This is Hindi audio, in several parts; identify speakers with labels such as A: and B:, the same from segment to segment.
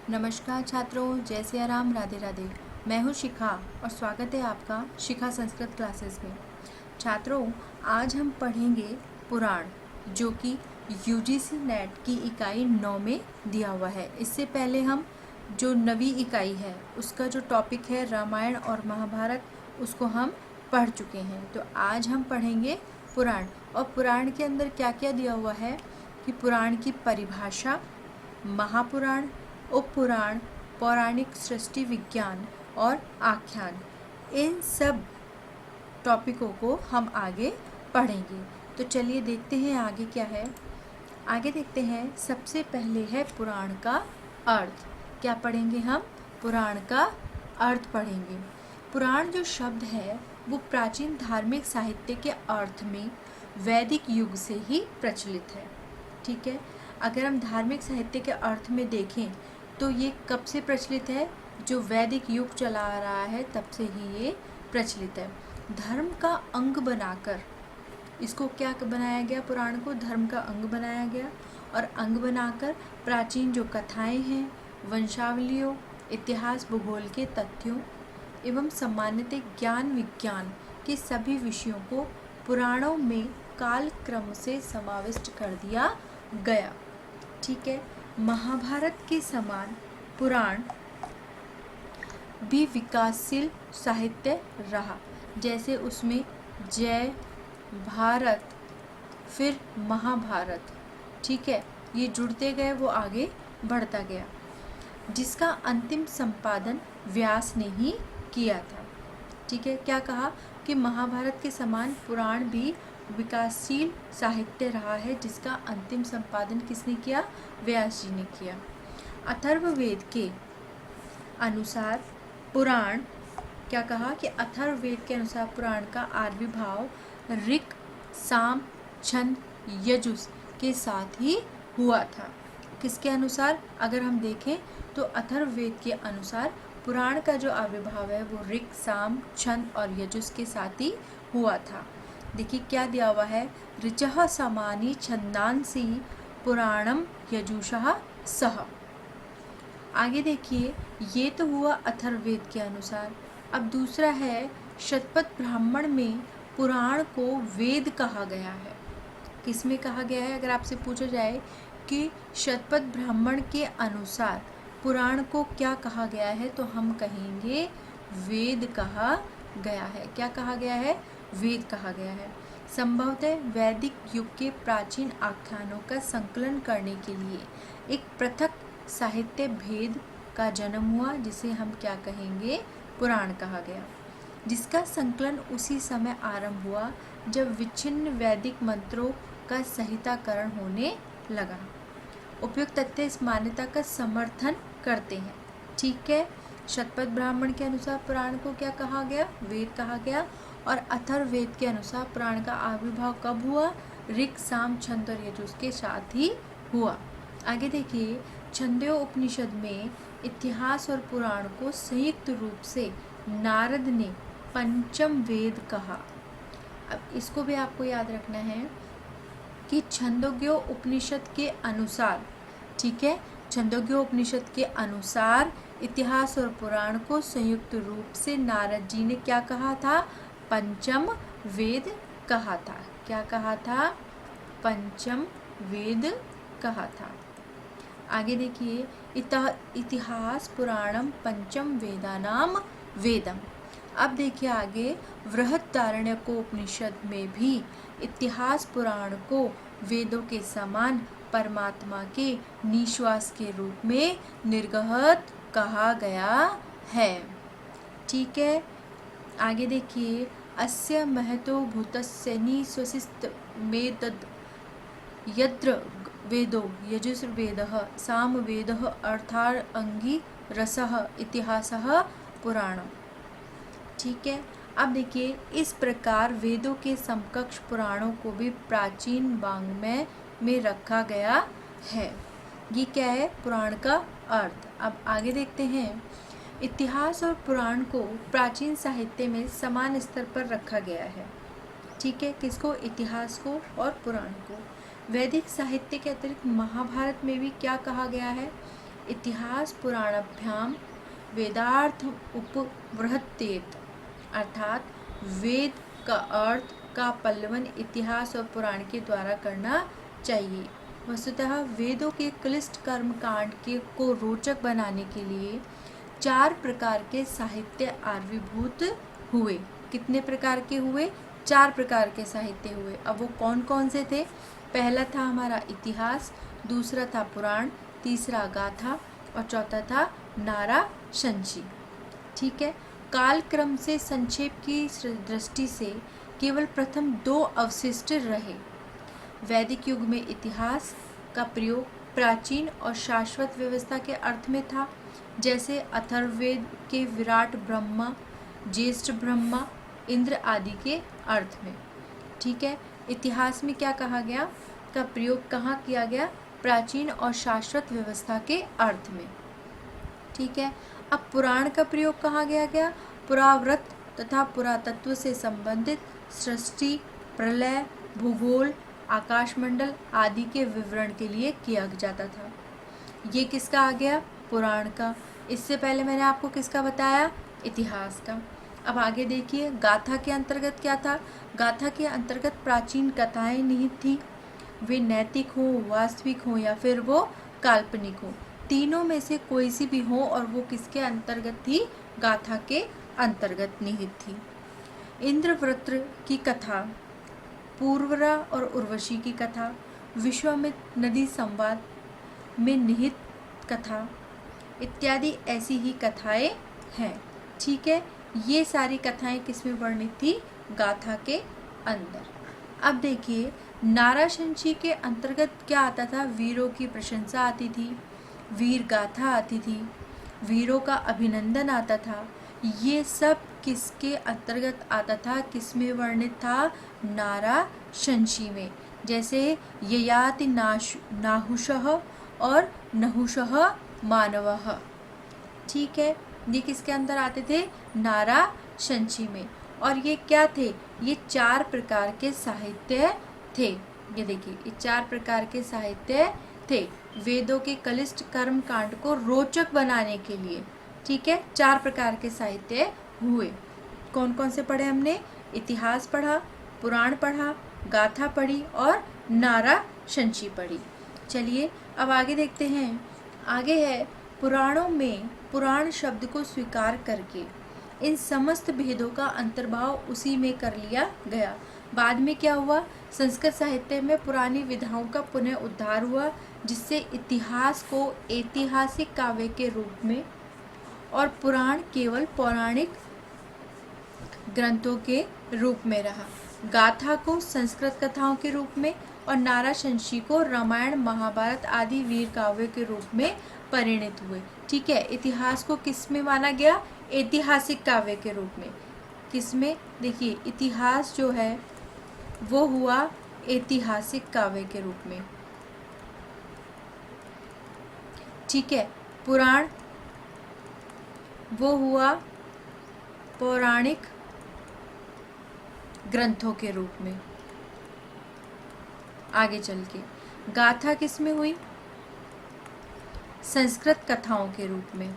A: नमस्कार छात्रों, जय सिया राम, राधे राधे। मैं हूँ शिखा और स्वागत है आपका शिखा संस्कृत क्लासेस में। छात्रों, आज हम पढ़ेंगे पुराण, जो कि यूजीसी नेट की इकाई 9 में दिया हुआ है। इससे पहले हम जो नवी इकाई है उसका जो टॉपिक है रामायण और महाभारत, उसको हम पढ़ चुके हैं। तो आज हम पढ़ेंगे पुराण। और पुराण के अंदर क्या क्या दिया हुआ है कि पुराण की परिभाषा, महापुराण, उपपुराण, पौराणिक सृष्टि विज्ञान और आख्यान, इन सब टॉपिकों को हम आगे पढ़ेंगे। तो चलिए देखते हैं आगे क्या है। आगे देखते हैं, सबसे पहले है पुराण का अर्थ। क्या पढ़ेंगे हम? पुराण का अर्थ पढ़ेंगे। पुराण जो शब्द है वो प्राचीन धार्मिक साहित्य के अर्थ में वैदिक युग से ही प्रचलित है। ठीक है, अगर हम धार्मिक साहित्य के अर्थ में देखें तो ये कब से प्रचलित है? जो वैदिक युग चला आ रहा है तब से ही ये प्रचलित है। धर्म का अंग बनाकर इसको क्या बनाया गया? पुराण को धर्म का अंग बनाया गया। और अंग बनाकर प्राचीन जो कथाएं हैं, वंशावलियों, इतिहास, भूगोल के तथ्यों एवं सामान्यतः ज्ञान विज्ञान के सभी विषयों को पुराणों में कालक्रम से समाविष्ट कर दिया गया। ठीक है, महाभारत के समान पुराण भी विकासशील साहित्य रहा। जैसे उसमें जय, भारत, फिर महाभारत, ठीक है, ये जुड़ते गए, वो आगे बढ़ता गया, जिसका अंतिम संपादन व्यास ने ही किया था। ठीक है, क्या कहा कि महाभारत के समान पुराण भी विकासशील साहित्य रहा है, जिसका अंतिम संपादन किसने किया? व्यास जी ने किया। अथर्ववेद के अनुसार पुराण, क्या कहा कि अथर्ववेद के अनुसार पुराण का आविर्भाव ऋक्, साम, छंद, यजुस के साथ ही हुआ था। किसके अनुसार? अगर हम देखें तो अथर्ववेद के अनुसार पुराण का जो आविर्भाव है वो ऋक्, साम, छंद और यजुस के साथ ही हुआ था। देखिए क्या दिया हुआ है, ऋचः समानी छंदांसी पुराणम यजुषः सह। आगे देखिए, ये तो हुआ अथर्ववेद के अनुसार। अब दूसरा है, शतपथ ब्राह्मण में पुराण को वेद कहा गया है। किस में कहा गया है? अगर आपसे पूछा जाए कि शतपथ ब्राह्मण के अनुसार पुराण को क्या कहा गया है, तो हम कहेंगे वेद कहा गया है। क्या कहा गया है? वेद कहा गया है। संभवतः वैदिक युग के प्राचीन आख्यानों का संकलन करने के लिए एक पृथक साहित्य भेद का जन्म हुआ, जिसे हम क्या कहेंगे? पुराण कहा गया, जिसका संकलन उसी समय आरंभ हुआ जब विच्छिन्न वैदिक मंत्रों का संहिताकरण होने लगा। उपयुक्त तथ्य इस मान्यता का समर्थन करते हैं। ठीक है, शतपथ ब्राह्मण के अनुसार पुराण को क्या कहा गया? वेद कहा गया। और अथर्ववेद के अनुसार पुराण का आविर्भाव कब हुआ? ऋक्, साम, छंद और यजुस के साथ ही हुआ। आगे देखिए, छंदोग्य उपनिषद में इतिहास और पुराण को संयुक्त रूप से नारद ने पंचम वेद कहा। अब इसको भी आपको याद रखना है कि छंदोग्य उपनिषद के अनुसार, ठीक है, छंदोग्य उपनिषद के अनुसार इतिहास और पुराण को संयुक्त रूप से नारद जी ने क्या कहा था? पंचम वेद कहा था। क्या कहा था? पंचम वेद कहा था। आगे देखिए, इतिहास पुराणम पंचम वेदानाम वेदम। अब देखिए आगे, बृहदारण्यकोपनिषद में भी इतिहास पुराण को वेदों के समान परमात्मा के निश्वास के रूप में निर्गहत कहा गया है। ठीक है, आगे देखिए, अस्य महतो भूतस्य निश्वसित मेतद यत्र वेदो यजुर्वेदः सामवेदः अर्थांगी रसः इतिहासः पुराणम्। ठीक है, अब देखिए, इस प्रकार वेदों के समकक्ष पुराणों को भी प्राचीन वाङ्मय में रखा गया है। ये क्या है? पुराण का अर्थ। अब आगे देखते हैं, इतिहास और पुराण को प्राचीन साहित्य में समान स्तर पर रखा गया है। ठीक है, किसको? इतिहास को और पुराण को। वैदिक साहित्य के अतिरिक्त महाभारत में भी क्या कहा गया है? इतिहास पुराणाभ्याम वेदार्थ उपबृहत्येत, अर्थात वेद का अर्थ का पल्लवन इतिहास और पुराण के द्वारा करना चाहिए। वस्तुतः वेदों के क्लिष्ट कर्म कांड के को रोचक बनाने के लिए 4 प्रकार के साहित्य आविर्भूत हुए। कितने प्रकार के हुए? 4 प्रकार के साहित्य हुए। अब वो कौन कौन से थे? पहला था हमारा इतिहास, दूसरा था पुराण, तीसरा गाथा और चौथा था नारा शंची। ठीक है। कालक्रम से संक्षेप की दृष्टि से केवल प्रथम 2 अवशिष्ट रहे। वैदिक युग में इतिहास का प्रयोग प्राचीन और शाश्वत व्यवस्था के अर्थ में था, जैसे अथर्ववेद के विराट ब्रह्मा, ज्येष्ठ ब्रह्मा, इंद्र आदि के अर्थ में। ठीक है। इतिहास में क्या कहा गया? का प्रयोग कहाँ किया गया? प्राचीन और शाश्वत व्यवस्था के अर्थ में। ठीक है। अब पुराण का प्रयोग कहाँ गया? पुराव्रत तथा पुरातत्व से संबंधित सृष्टि, प्रलय, भूगोल, आकाशमंडल आदि के विवरण के लिए किया जाता था। ये किसका आ गया? पुराण का। इससे पहले मैंने आपको किसका बताया? इतिहास का। अब आगे देखिए, गाथा के अंतर्गत क्या था? गाथा के अंतर्गत प्राचीन कथाएं निहित थी। वे नैतिक हो, वास्तविक हो या फिर वो काल्पनिक हो, तीनों में से कोई सी भी हो, और वो किसके अंतर्गत थी? गाथा के अंतर्गत निहित थी। इंद्रवृत्र की कथा, पूर्वरा और उर्वशी की कथा, विश्वामित्र नदी संवाद में निहित कथा इत्यादि ऐसी ही कथाएं हैं। ठीक है। ये सारी कथाएं किसमें वर्णित थी? गाथा के अंदर। अब देखिए, नाराशंची के अंतर्गत क्या आता था? वीरों की प्रशंसा आती थी, वीर गाथा आती थी, वीरों का अभिनंदन आता था। ये सब किसके अंतर्गत आता था? किसमें वर्णित था? नाराशंची में। जैसे ययाति नाहुषः और नहुषः मानवः। ठीक है। ये किसके अंदर आते थे? नाराशंची में। और ये क्या थे? ये 4 प्रकार के साहित्य थे। ये देखिए, ये 4 प्रकार के साहित्य थे वेदों के कलिष्ट कर्म कांड को रोचक बनाने के लिए। ठीक है। 4 प्रकार के साहित्य हुए। कौन कौन से पढ़े हमने? इतिहास पढ़ा, पुराण पढ़ा, गाथा पढ़ी और नाराशंची पढ़ी। चलिए अब आगे देखते हैं। आगे है, पुराणों में पुराण शब्द को स्वीकार करके इन समस्त भेदों का अंतर्भाव उसी में कर लिया गया। बाद में क्या हुआ? संस्कृत साहित्य में पुरानी विधाओं का पुनः उद्धार हुआ, जिससे इतिहास को ऐतिहासिक काव्य के रूप में और पुराण केवल पौराणिक ग्रंथों के रूप में रहा। गाथा को संस्कृत कथाओं के रूप में और नाराशंची को रामायण, महाभारत आदि वीर काव्य के रूप में परिणित हुए। ठीक है। इतिहास को किस में माना गया? ऐतिहासिक काव्य के रूप में। किस में? देखिए, इतिहास जो है वो हुआ ऐतिहासिक काव्य के रूप में। ठीक है। पुराण वो हुआ पौराणिक ग्रंथों के रूप में। आगे चल के गाथा किस में हुई? संस्कृत कथाओं के रूप में।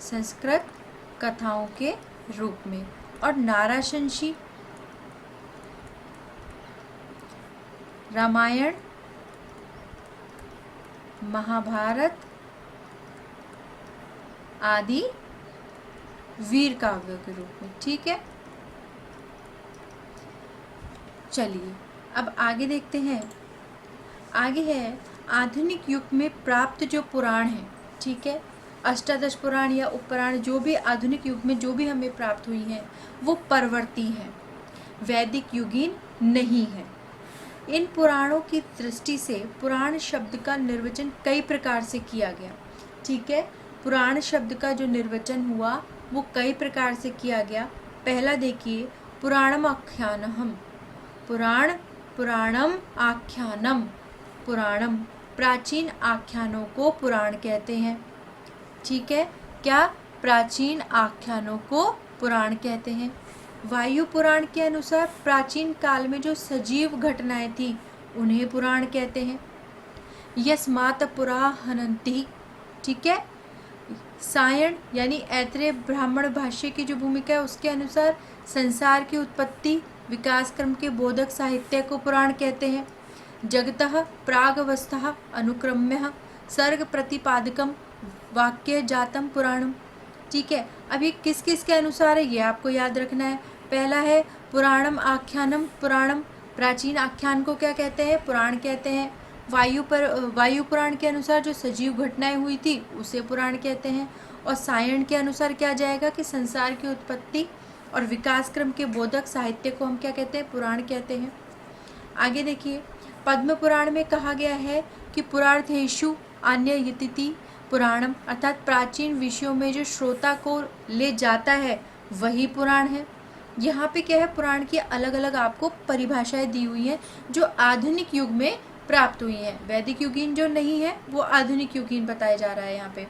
A: संस्कृत कथाओं के रूप में। और नाराशंची रामायण, महाभारत आदि वीर काव्यों के रूप में। ठीक है। चलिए अब आगे देखते हैं। आगे है, आधुनिक युग में प्राप्त जो पुराण है, ठीक है, अष्टादश पुराण या उपपुराण जो भी आधुनिक युग में जो भी हमें प्राप्त हुई हैं, वो परवर्ती हैं, वैदिक युगीन नहीं है। इन पुराणों की दृष्टि से पुराण शब्द का निर्वचन कई प्रकार से किया गया। ठीक है। पुराण शब्द का जो निर्वचन हुआ वो कई प्रकार से किया गया। पहला देखिए, पुराणम आख्यानम। पुराणम आख्यानम। पुराणम, प्राचीन आख्यानों को पुराण कहते हैं। ठीक है। क्या? प्राचीन आख्यानों को पुराण कहते हैं। वायु पुराण के अनुसार प्राचीन काल में जो सजीव घटनाएं थी उन्हें पुराण कहते हैं। यस्मात् पुरा हनन्ति। ठीक है। सायण यानी ऐत्रेय ब्राह्मण भाष्य की जो भूमिका है उसके अनुसार संसार की उत्पत्ति विकास क्रम के बोधक साहित्य को पुराण कहते हैं। जगतः प्रागवस्था अनुक्रम्य सर्ग प्रतिपादकम वाक्य जातम पुराणम। ठीक है। अब ये किस किस के अनुसार है ये आपको याद रखना है। पहला है पुराणम आख्यानम पुराणम। प्राचीन आख्यान को क्या कहते हैं? पुराण कहते हैं। वायु पुराण के अनुसार जो सजीव घटनाएं हुई थी उसे पुराण कहते हैं। और सायण के अनुसार क्या जाएगा कि संसार की उत्पत्ति और विकास क्रम के बोधक साहित्य को हम क्या कहते हैं? पुराण कहते हैं। आगे देखिए, पद्म पुराण में कहा गया है कि पुरार्थेषु आन्ययतिथि पुराणम, अर्थात प्राचीन विषयों में जो श्रोता को ले जाता है वही पुराण है। यहाँ पे क्या है? पुराण की अलग अलग आपको परिभाषाएं दी हुई हैं जो आधुनिक युग में प्राप्त हुई हैं। वैदिक युगीन जो नहीं है वो आधुनिक युगीन बताया जा रहा है यहाँ पे।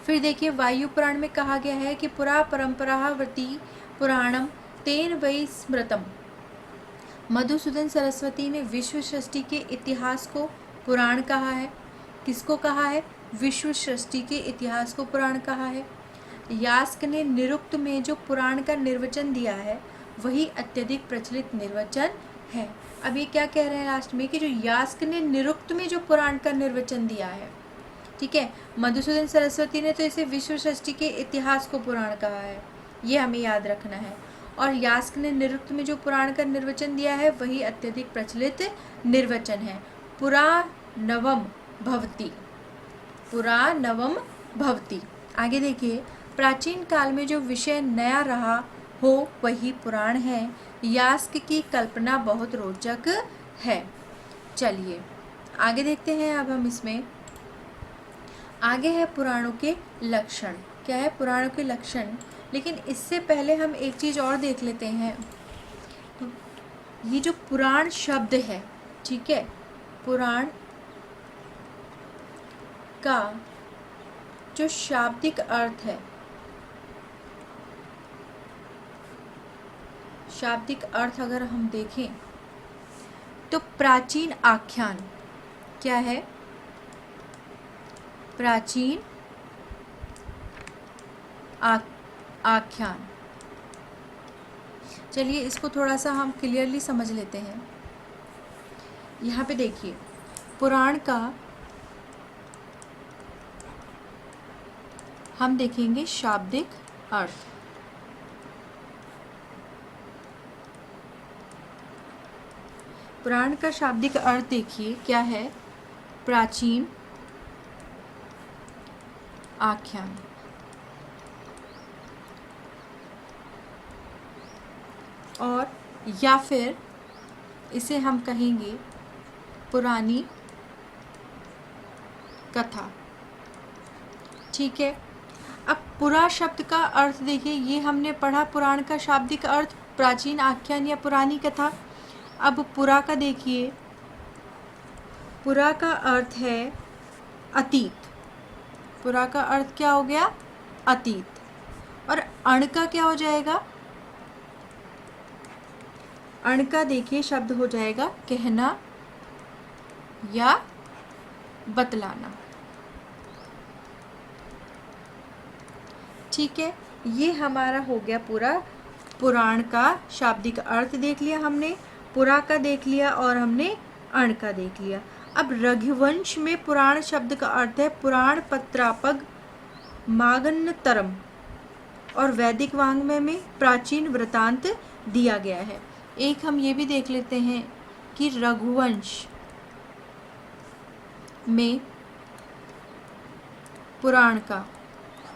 A: फिर देखिए, वायु पुराण में कहा गया है कि पुरा परंपरावृत्ति पुराणम तेन वै स्मृतम। मधुसूदन सरस्वती ने विश्व सृष्टि के इतिहास को पुराण कहा है। किसको कहा है? विश्व सृष्टि के इतिहास को पुराण कहा है। यास्क ने निरुक्त में जो पुराण का निर्वचन दिया है वही अत्यधिक प्रचलित निर्वचन है। अब ये क्या कह रहे हैं लास्ट में कि जो यास्क ने निरुक्त में जो पुराण का निर्वचन दिया है, ठीक है, मधुसूदन सरस्वती ने तो इसे विश्व सृष्टि के इतिहास को पुराण कहा है, ये हमें याद रखना है। और यास्क ने निरुक्त में जो पुराण का निर्वचन दिया है वही अत्यधिक प्रचलित निर्वचन है। पुरा नवम भवति, पुरा नवम भवति। आगे देखिए, प्राचीन काल में जो विषय नया रहा हो वही पुराण है। यास्क की कल्पना बहुत रोचक है। चलिए आगे देखते हैं। अब हम इसमें आगे है पुराणों के लक्षण। क्या है? पुराणों के लक्षण। लेकिन इससे पहले हम एक चीज़ और देख लेते हैं। ये जो पुराण शब्द है, ठीक है, पुराण का जो शाब्दिक अर्थ है, शाब्दिक अर्थ अगर हम देखें तो प्राचीन आख्यान क्या है? प्राचीन आख्यान। चलिए इसको थोड़ा सा हम क्लियरली समझ लेते हैं। यहाँ पे देखिए, पुराण का हम देखेंगे शाब्दिक अर्थ। पुराण का शाब्दिक अर्थ देखिए क्या है? प्राचीन आख्यान। और या फिर इसे हम कहेंगे पुरानी कथा। ठीक है। अब पुरा शब्द का अर्थ देखिए, ये हमने पढ़ा पुराण का शाब्दिक अर्थ प्राचीन आख्यान या पुरानी कथा। अब पुरा का देखिए, पुरा का अर्थ है अतीत। पुरा का अर्थ क्या हो गया? अतीत। और अण का क्या हो जाएगा? अण का देखिए शब्द हो जाएगा कहना या बतलाना। ठीक है, ये हमारा हो गया पूरा पुराण का शाब्दिक अर्थ देख लिया हमने, पुरा का देख लिया और हमने अण का देख लिया। अब रघुवंश में पुराण शब्द का अर्थ है पुराण पत्रापग मागन्नतरम, और वैदिक वाङ्मय में प्राचीन वृतांत दिया गया है। एक हम ये भी देख लेते हैं कि रघुवंश में पुराण का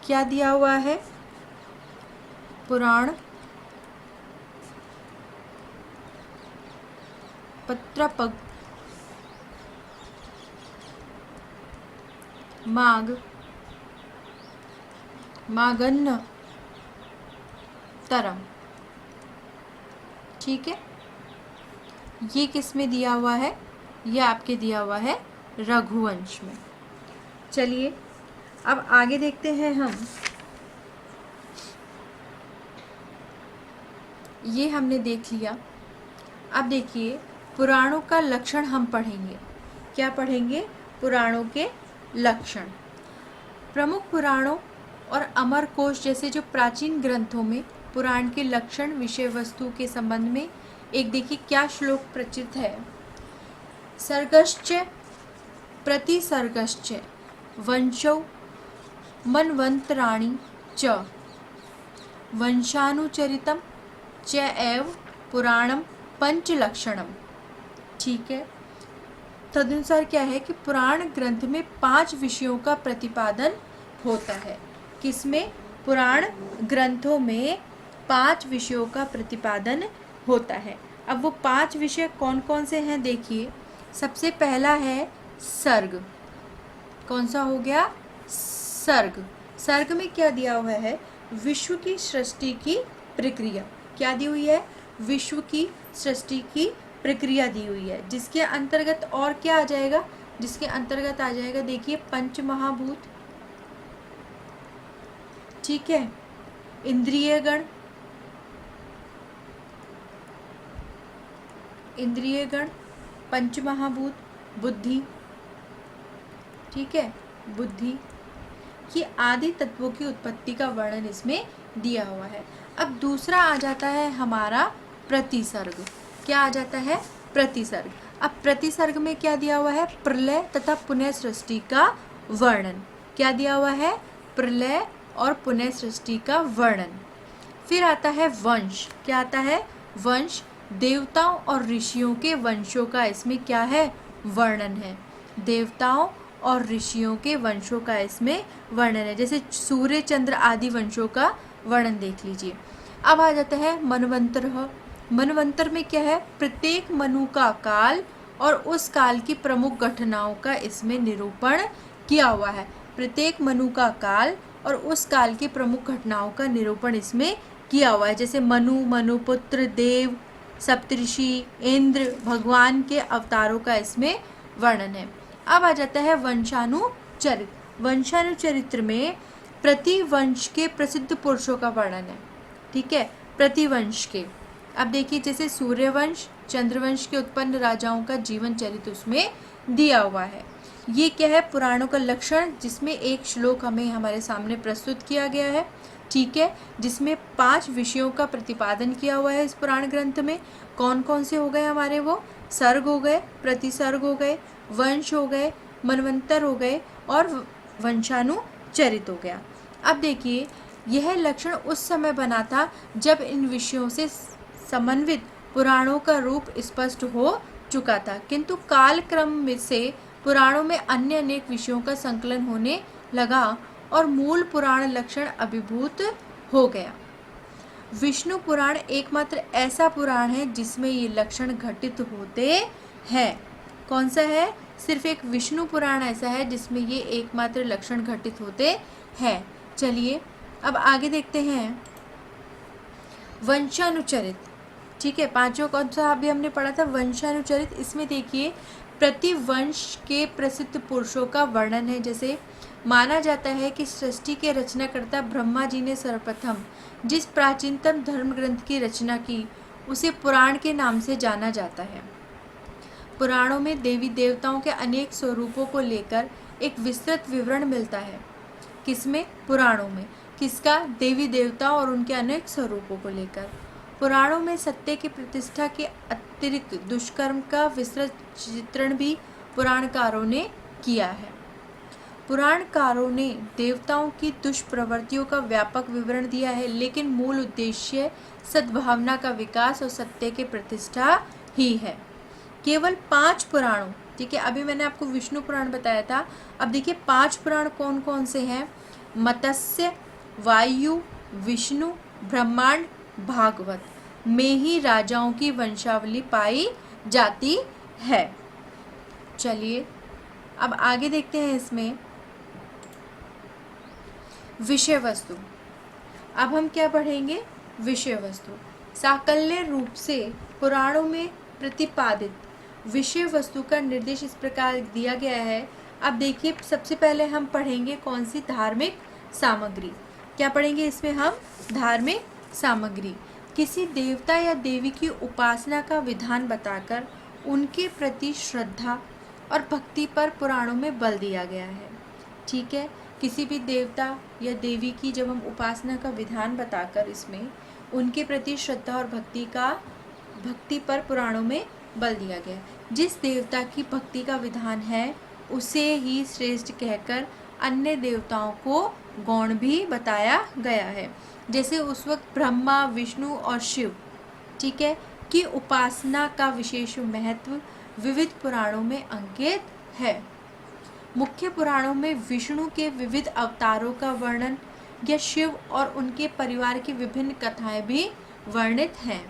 A: क्या दिया हुआ है? पुराण पत्रापग मागन्न तरम। ठीक है, ये किस में दिया हुआ है? ये आपके दिया हुआ है रघुवंश में। चलिए अब आगे देखते हैं हम। ये हमने देख लिया। अब देखिए पुराणों का लक्षण हम पढ़ेंगे। क्या पढ़ेंगे? पुराणों के लक्षण। प्रमुख पुराणों और अमर कोश जैसे जो प्राचीन ग्रंथों में पुराण के लक्षण विषय वस्तु के संबंध में एक देखिए क्या श्लोक प्रचित है। सर्गश्च प्रतिसर्गश्च वंशौ मन्वन्तराणि च वंशानुचरितम च एव पुराणम पंचलक्षणम। ठीक है, तदनुसार क्या है कि पुराण ग्रंथ में 5 विषयों का प्रतिपादन होता है। किसमें? पुराण ग्रंथों में 5 विषयों का प्रतिपादन होता है। अब वो 5 विषय कौन कौन से हैं देखिए। सबसे पहला है सर्ग। कौन सा हो गया? सर्ग। सर्ग में क्या दिया हुआ है? विश्व की सृष्टि की प्रक्रिया। क्या दी हुई है? विश्व की सृष्टि की प्रक्रिया दी हुई है, जिसके अंतर्गत और क्या आ जाएगा? जिसके अंतर्गत आ जाएगा देखिए पंच महाभूत, ठीक है, इंद्रिय गण, पंच महाभूत, बुद्धि, ठीक है, बुद्धि की आदि तत्वों की उत्पत्ति का वर्णन इसमें दिया हुआ है। अब दूसरा आ जाता है हमारा प्रतिसर्ग। क्या आ जाता है? प्रतिसर्ग। अब प्रतिसर्ग में क्या दिया हुआ है? प्रलय तथा पुनः सृष्टि का वर्णन। क्या दिया हुआ है? प्रलय और पुनः सृष्टि का वर्णन। फिर आता है वंश। क्या आता है? वंश। देवताओं और ऋषियों के वंशों का इसमें क्या है? वर्णन है। देवताओं और ऋषियों के वंशों का इसमें वर्णन है, जैसे सूर्य चंद्र आदि वंशों का वर्णन देख लीजिए। अब आ जाता है मनवंतर। मनवंतर में क्या है? प्रत्येक मनु का काल और उस काल की प्रमुख घटनाओं का इसमें निरूपण किया हुआ है। प्रत्येक मनु का काल और उस काल की प्रमुख घटनाओं का निरूपण इसमें किया हुआ है, जैसे मनु, मनुपुत्र, देव, सप्तऋषि, इंद्र, भगवान के अवतारों का इसमें वर्णन है। अब आ जाता है वंशानुचरित। वंशानुचरित्र में प्रतिवंश के प्रसिद्ध पुरुषों का वर्णन है, ठीक है, प्रतिवंश के। अब देखिए जैसे सूर्यवंश, चंद्रवंश के उत्पन्न राजाओं का जीवन चरित्र उसमें दिया हुआ है। ये क्या है? पुराणों का लक्षण, जिसमें एक श्लोक हमें हमारे सामने प्रस्तुत किया गया है, ठीक है, जिसमें 5 विषयों का प्रतिपादन किया हुआ है इस पुराण ग्रंथ में। कौन कौन से हो गए हमारे? वो सर्ग हो गए, प्रतिसर्ग हो गए, वंश हो गए, मनवंतर हो गए और वंशानुचरित हो गया। अब देखिए यह लक्षण उस समय बना था जब इन विषयों से समन्वित पुराणों का रूप स्पष्ट हो चुका था, किंतु कालक्रम में से पुराणों में अन्य अनेक विषयों का संकलन होने लगा और मूल पुराण लक्षण अभिभूत हो गया। विष्णु पुराण एकमात्र ऐसा पुराण है जिसमें ये लक्षण घटित होते हैं। कौन सा है? सिर्फ एक विष्णु पुराण ऐसा है जिसमें ये एकमात्र लक्षण घटित होते हैं। चलिए अब आगे देखते हैं वंशानुचरित, ठीक है, 5वां कौन सा अभी हमने पढ़ा था? वंशानुचरित। इसमें देखिए प्रतिवंश के प्रसिद्ध पुरुषों का वर्णन है, जैसे माना जाता है कि सृष्टि के रचनाकर्ता ब्रह्मा जी ने सर्वप्रथम जिस प्राचीनतम धर्म ग्रंथ की रचना की उसे पुराण के नाम से जाना जाता है। पुराणों में देवी देवताओं के अनेक स्वरूपों को लेकर एक विस्तृत विवरण मिलता है। किसमें? पुराणों में। किसका? देवी देवता और उनके अनेक स्वरूपों को लेकर। पुराणों में सत्य की प्रतिष्ठा के अतिरिक्त दुष्कर्म का विस्तृत चित्रण भी पुराणकारों ने किया है। पुराणकारों ने देवताओं की दुष्प्रवृत्तियों का व्यापक विवरण दिया है, लेकिन मूल उद्देश्य सद्भावना का विकास और सत्य की प्रतिष्ठा ही है। केवल 5 पुराणों, ठीक है, अभी मैंने आपको विष्णु पुराण बताया था। अब देखिए 5 पुराण कौन कौन से हैं? मत्स्य, वायु, विष्णु, ब्रह्मांड, भागवत में ही राजाओं की वंशावली पाई जाती है। चलिए अब आगे देखते हैं इसमें विषय वस्तु। अब हम क्या पढ़ेंगे? विषय वस्तु। साकल्य रूप से पुराणों में प्रतिपादित विषय वस्तु का निर्देश इस प्रकार दिया गया है। अब देखिए सबसे पहले हम पढ़ेंगे कौन सी? धार्मिक सामग्री। क्या पढ़ेंगे इसमें हम? धार्मिक सामग्री। किसी देवता या देवी की उपासना का विधान बताकर उनके प्रति श्रद्धा, और भक्ति पर पुराणों में बल दिया गया है। ठीक है, किसी भी देवता या देवी की जब हम उपासना का विधान बताकर इसमें उनके प्रति श्रद्धा और भक्ति पर पुराणों में बल दिया गया है। जिस देवता की भक्ति का विधान है उसे ही श्रेष्ठ कहकर अन्य देवताओं को गौण भी बताया गया है। जैसे उस वक्त ब्रह्मा, विष्णु और शिव, ठीक है, की उपासना का विशेष महत्व विविध पुराणों में अंकित है। मुख्य पुराणों में विष्णु के विविध अवतारों का वर्णन या शिव और उनके परिवार की विभिन्न कथाएं भी वर्णित हैं।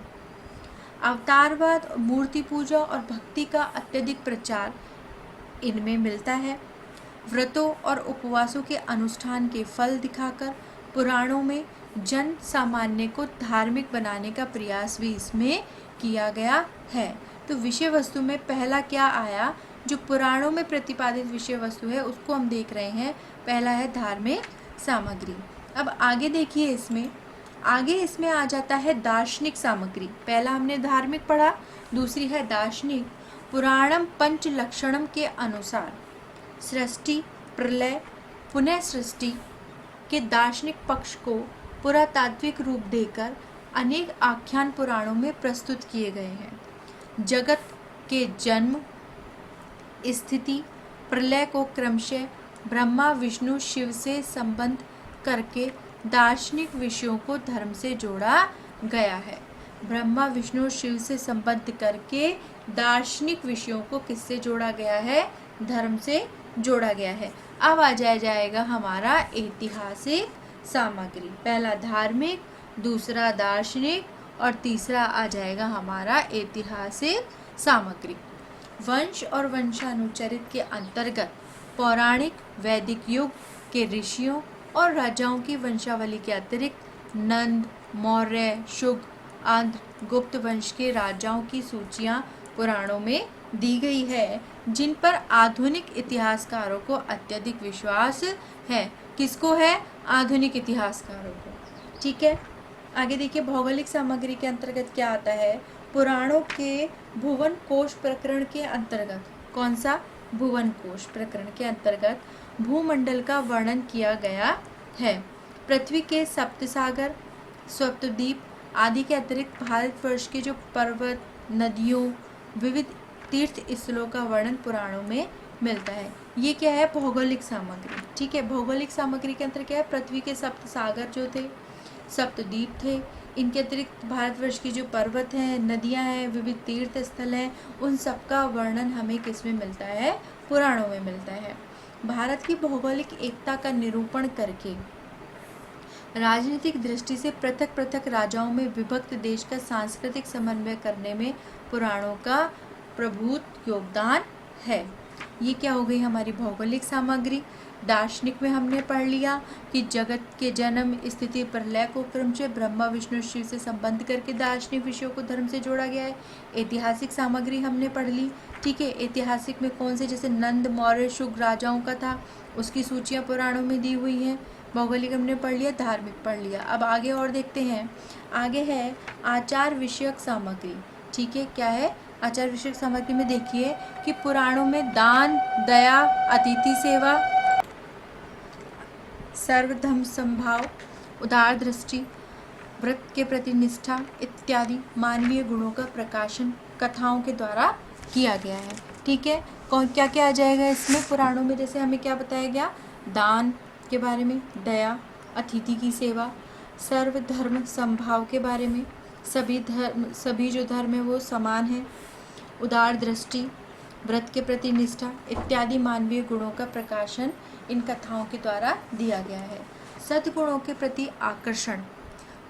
A: अवतारवाद, मूर्ति पूजा और भक्ति का अत्यधिक प्रचार इनमें मिलता है। व्रतों और उपवासों के अनुष्ठान के फल दिखाकर पुराणों में जन सामान्य को धार्मिक बनाने का प्रयास भी इसमें किया गया है। तो विषय वस्तु में पहला क्या आया, जो पुराणों में प्रतिपादित विषय वस्तु है उसको हम देख रहे हैं। पहला है धार्मिक सामग्री। अब आगे देखिए, इसमें आ जाता है दार्शनिक सामग्री। पहला हमने धार्मिक पढ़ा, दूसरी है दार्शनिक। पुराणम पंच लक्षणम के अनुसार सृष्टि, प्रलय, पुनः सृष्टि के दार्शनिक पक्ष को पुरातात्विक रूप देकर अनेक आख्यान पुराणों में प्रस्तुत किए गए हैं। जगत के जन्म, स्थिति, प्रलय को क्रमशः ब्रह्मा, विष्णु, शिव से संबंध करके दार्शनिक विषयों को धर्म से जोड़ा गया है। ब्रह्मा, विष्णु, शिव से संबंध करके दार्शनिक विषयों को किससे जोड़ा गया है? धर्म से जोड़ा गया है। अब आ जाएगा हमारा ऐतिहासिक सामग्री। पहला धार्मिक, दूसरा दार्शनिक और तीसरा आ जाएगा हमारा ऐतिहासिक सामग्री। वंश और वंशानुचरित के अंतर्गत पौराणिक वैदिक युग के ऋषियों और राजाओं की वंशावली के अतिरिक्त नंद, मौर्य, शुग, आंध्र, गुप्त वंश के राजाओं की सूचियां पुराणों में दी गई है, जिन पर आधुनिक इतिहासकारों को अत्यधिक विश्वास है। किसको है? आधुनिक इतिहासकारों को। ठीक है, आगे देखिए भौगोलिक सामग्री के अंतर्गत क्या आता है। पुराणों के भुवन कोश प्रकरण के अंतर्गत, कौन सा? भुवन कोश प्रकरण के अंतर्गत भूमंडल का वर्णन किया गया है। पृथ्वी के सप्तसागर, सप्तद्वीप आदि के अतिरिक्त भारतवर्ष के जो पर्वत, नदियों, विविध तीर्थ स्थलों का वर्णन पुराणों में मिलता है। ये क्या है? भौगोलिक सामग्री। ठीक है, भौगोलिक सामग्री के अंतर्गत क्या है? पृथ्वी के सप्तसागर जो थे, सप्तद्वीप थे, इनके अतिरिक्त भारतवर्ष की जो पर्वत हैं, नदियां हैं, विविध तीर्थ स्थल हैं, उन सब का वर्णन हमें किस में मिलता है? पुराणों में मिलता है। भारत की भौगोलिक एकता का निरूपण करके राजनीतिक दृष्टि से पृथक पृथक राजाओं में विभक्त देश का सांस्कृतिक समन्वय करने में पुराणों का प्रभुत योगदान है। ये क्या हो गई हमारी भौगोलिक सामग्री। दार्शनिक में हमने पढ़ लिया कि जगत के जन्म, स्थिति, प्रलय को क्रमशः ब्रह्मा, विष्णु, शिव से संबंध करके दार्शनिक विषयों को धर्म से जोड़ा गया है। ऐतिहासिक सामग्री हमने पढ़ ली। ठीक है, ऐतिहासिक में कौन से? जैसे नंद, मौर्य, शुग राजाओं का था, उसकी सूचियाँ पुराणों में दी हुई हैं। भौगोलिक हमने पढ़ लिया, धार्मिक पढ़ लिया। अब आगे और देखते हैं। आगे है आचार विषयक सामग्री। ठीक है, क्या है? आचार विषयक सामग्री में देखिए कि पुराणों में दान, दया, अतिथि सेवा, सर्वधर्म समभाव, उदार दृष्टि, व्रत के प्रति निष्ठा इत्यादि मानवीय गुणों का प्रकाशन कथाओं के द्वारा किया गया है। ठीक है, कौन क्या क्या आ जाएगा इसमें पुराणों में? जैसे हमें क्या बताया गया? दान के बारे में, दया, अतिथि की सेवा, सर्वधर्म समभाव के बारे में, सभी जो धर्म है वो समान है, उदार दृष्टि, व्रत के प्रति निष्ठा इत्यादि मानवीय गुणों का प्रकाशन इन कथाओं के द्वारा दिया गया है। सद्गुणों के प्रति आकर्षण,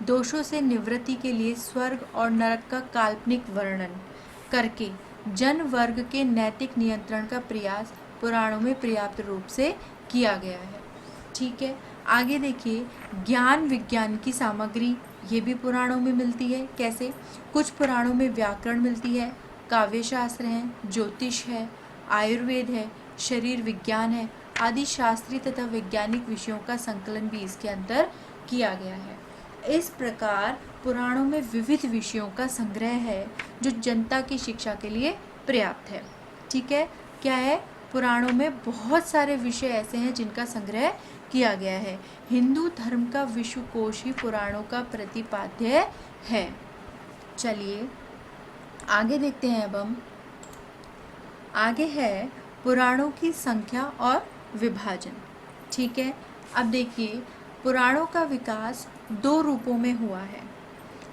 A: दोषों से निवृत्ति के लिए स्वर्ग और नरक का काल्पनिक वर्णन करके जन वर्ग के नैतिक नियंत्रण का प्रयास पुराणों में पर्याप्त रूप से किया गया है। ठीक है, आगे देखिए ज्ञान विज्ञान की सामग्री, ये भी पुराणों में मिलती है। कैसे? कुछ पुराणों में व्याकरण मिलती है, काव्य शास्त्र हैं, ज्योतिष है, आयुर्वेद है, शरीर विज्ञान है आदि शास्त्रीय तथा वैज्ञानिक विषयों का संकलन भी इसके अंदर किया गया है। इस प्रकार पुराणों में विविध विषयों का संग्रह है जो जनता की शिक्षा के लिए पर्याप्त है। ठीक है, क्या है, पुराणों में बहुत सारे विषय ऐसे हैं जिनका संग्रह किया गया है। हिंदू धर्म का विश्वकोश ही पुराणों का प्रतिपाद्य है। चलिए आगे देखते हैं। अब हम आगे है पुराणों की संख्या और विभाजन। ठीक है, अब देखिए पुराणों का विकास 2 रूपों में हुआ है।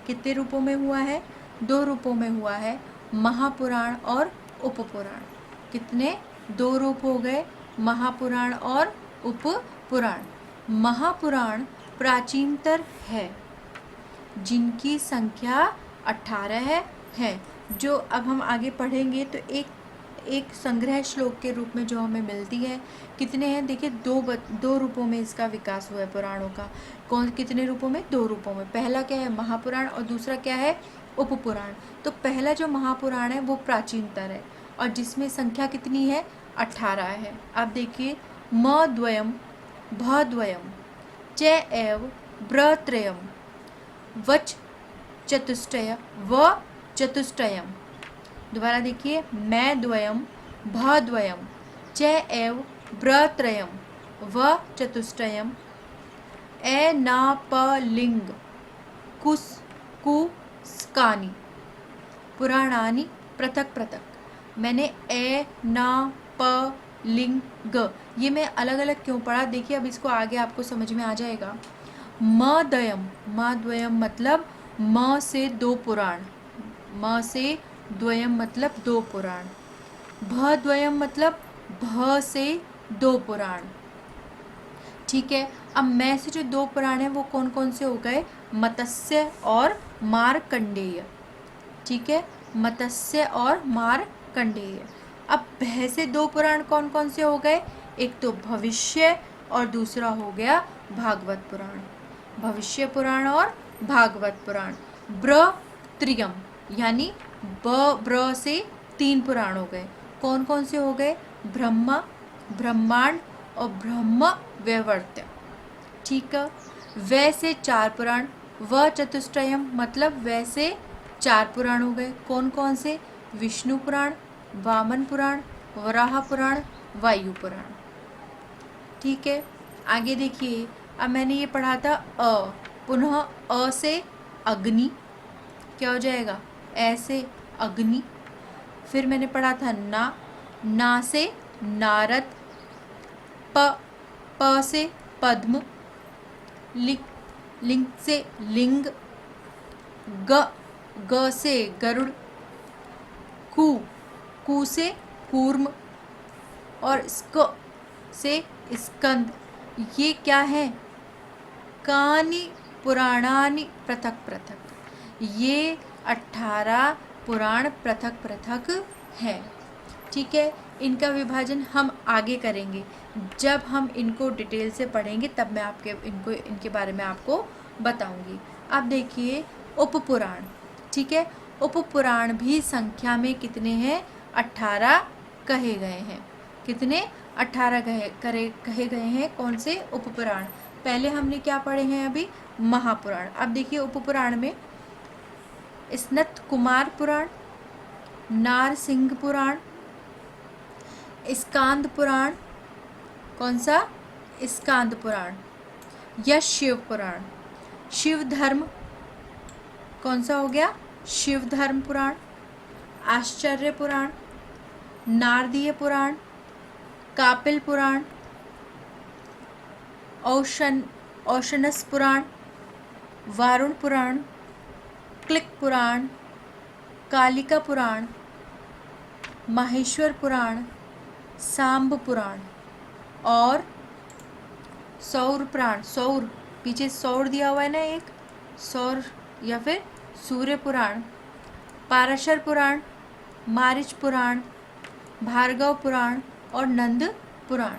A: कितने रूपों में हुआ है? 2 रूपों में हुआ है, महापुराण और उपपुराण। कितने? 2 रूप हो गए, महापुराण और उपपुराण। महापुराण प्राचीनतर है, जिनकी संख्या 18 है, जो अब हम आगे पढ़ेंगे तो एक संग्रह श्लोक के रूप में जो हमें मिलती है। कितने हैं? देखिए 2 रूपों में इसका विकास हुआ है पुराणों का। कितने रूपों में? 2 रूपों में। पहला क्या है? महापुराण, और दूसरा क्या है? उपपुराण। तो पहला जो महापुराण है वो प्राचीनतर है और जिसमें संख्या कितनी है? 18 है। अब देखिए म द्वयम भ द्वयम च एव ब्रत्रयम वच चतुष्टय व चतुष्टयम। दोबारा देखिए, मैं द्वयम भ द्वयम च एव ब्रत्रयम व चतुष्टयम ए ना प लिंग कुस कुस्कानि पुराणानि पृथक पृथक। मैंने ए ना प लिंग ग, ये मैं अलग अलग क्यों पढ़ा? देखिए अब इसको आगे आपको समझ में आ जाएगा। म द्वयम मतलब म से 2 पुराण, म से द्वयम मतलब 2 पुराण। भ द्वयम मतलब भ से 2 पुराण। ठीक है, अब मैं से जो 2 पुराण हैं वो कौन कौन से हो गए? मत्स्य और मार्कंडेय। ठीक है, मत्स्य और मार्कंडेय। अब भय से 2 पुराण कौन कौन से हो गए? एक तो भविष्य और दूसरा हो गया भागवत पुराण। भविष्य पुराण और भागवत पुराण। ब्र त्रियम यानी ब्र से 3 पुराण हो गए। कौन कौन से हो गए? ब्रह्मा, ब्रह्मांड और ब्रह्म वैवर्त्य। ठीक है, वै से 4 पुराण। व चतुष्टयम मतलब वैसे 4 पुराण हो गए। कौन कौन से? विष्णु पुराण, वामन पुराण, वराह पुराण, वायु पुराण। ठीक है, आगे देखिए। अब मैंने ये पढ़ा था अ, पुनः अ से अग्नि, क्या हो जाएगा? ऐसे अग्नि। फिर मैंने पढ़ा था ना से नारद, प से पद्म, लिंग से लिंग, ग से गरुड़, कु से कूर्म और स्क से स्कंद। ये क्या है? कानि पुराणानि पृथक पृथक। ये 18 पुराण पृथक पृथक है। ठीक है, इनका विभाजन हम आगे करेंगे। जब हम इनको डिटेल से पढ़ेंगे तब मैं इनके बारे में आपको बताऊंगी। अब देखिए उपपुराण। ठीक है, उपपुराण भी संख्या में कितने हैं? 18 कहे गए हैं। कितने? 18 कहे गए हैं। कौन से? उपपुराण। पहले हमने क्या पढ़े हैं? अभी महापुराण। अब देखिए उपपुराण में स्नत कुमार पुराण, नारसिंह पुराण, स्कांद पुराण। कौन सा? स्कांद पुराण। यश शिव पुराण, शिव धर्म। कौन सा हो गया? शिव धर्म पुराण। आश्चर्य पुराण, नारदीय पुराण, कापिल पुराण, औशनस पुराण, वारुण पुराण, क्लिक पुराण, कालिका पुराण, माहेश्वर पुराण, सांब पुराण और सौर पुराण। सौर, पीछे सौर दिया हुआ है ना, एक सौर या फिर सूर्य पुराण, पाराशर पुराण, मारिच पुराण, भार्गव पुराण और नंद पुराण।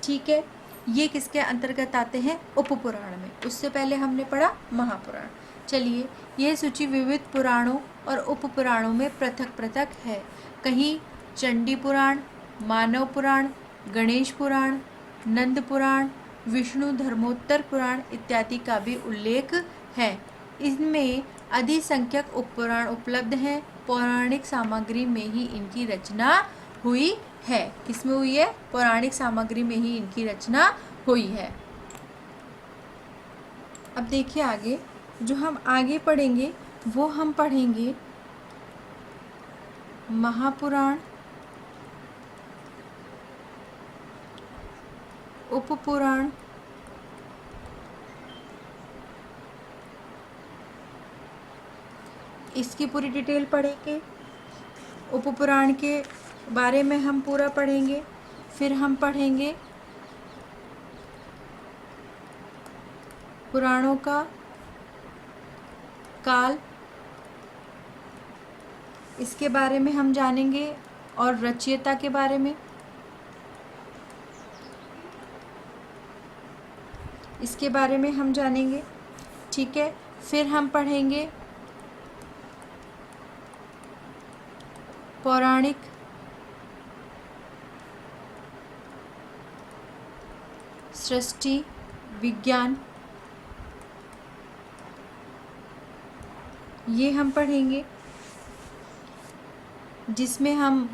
A: ठीक है, ये किसके अंतर्गत आते हैं? उपपुराण में। उससे पहले हमने पढ़ा महापुराण। चलिए, यह सूची विविध पुराणों और उपपुराणों में पृथक पृथक है। कहीं चंडी पुराण, मानव पुराण, गणेश पुराण, नंद पुराण, विष्णु धर्मोत्तर पुराण इत्यादि का भी उल्लेख है। इनमें अधिसंख्यक उपपुराण उपलब्ध हैं। पौराणिक सामग्री में ही इनकी रचना हुई है। किसमें हुई है? पौराणिक सामग्री में ही इनकी रचना हुई है। अब देखिए आगे, जो हम आगे पढ़ेंगे वो हम पढ़ेंगे महापुराण, उपपुराण, इसकी पूरी डिटेल पढ़ेंगे। उपपुराण के बारे में हम पूरा पढ़ेंगे। फिर हम पढ़ेंगे पुराणों का काल, इसके बारे में हम जानेंगे और रचयिता के बारे में, इसके बारे में हम जानेंगे। ठीक है। फिर हम पढ़ेंगे पौराणिक सृष्टि विज्ञान, ये हम पढ़ेंगे, जिसमें हम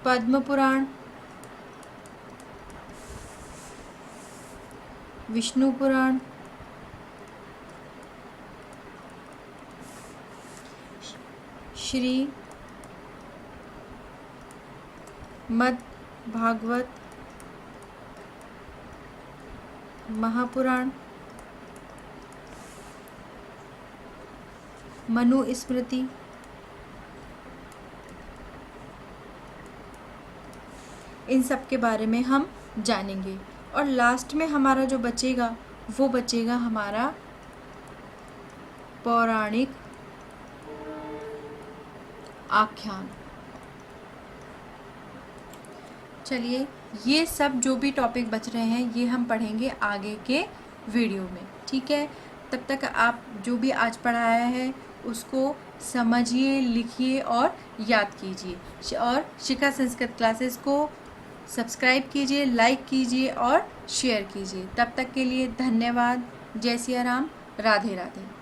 A: पद्म पुराण, विष्णु पुराण, श्री मद् भागवत, महापुराण, मनु स्मृति, इन सब के बारे में हम जानेंगे। और लास्ट में हमारा जो बचेगा वो बचेगा हमारा पौराणिक आख्यान। चलिए, ये सब जो भी टॉपिक बच रहे हैं ये हम पढ़ेंगे आगे के वीडियो में। ठीक है। तब तक आप जो भी आज पढ़ाया है उसको समझिए, लिखिए और याद कीजिए। और शिखा संस्कृत क्लासेस को सब्सक्राइब कीजिए, लाइक कीजिए और शेयर कीजिए। तब तक के लिए धन्यवाद। जय सिया राम, राधे राधे।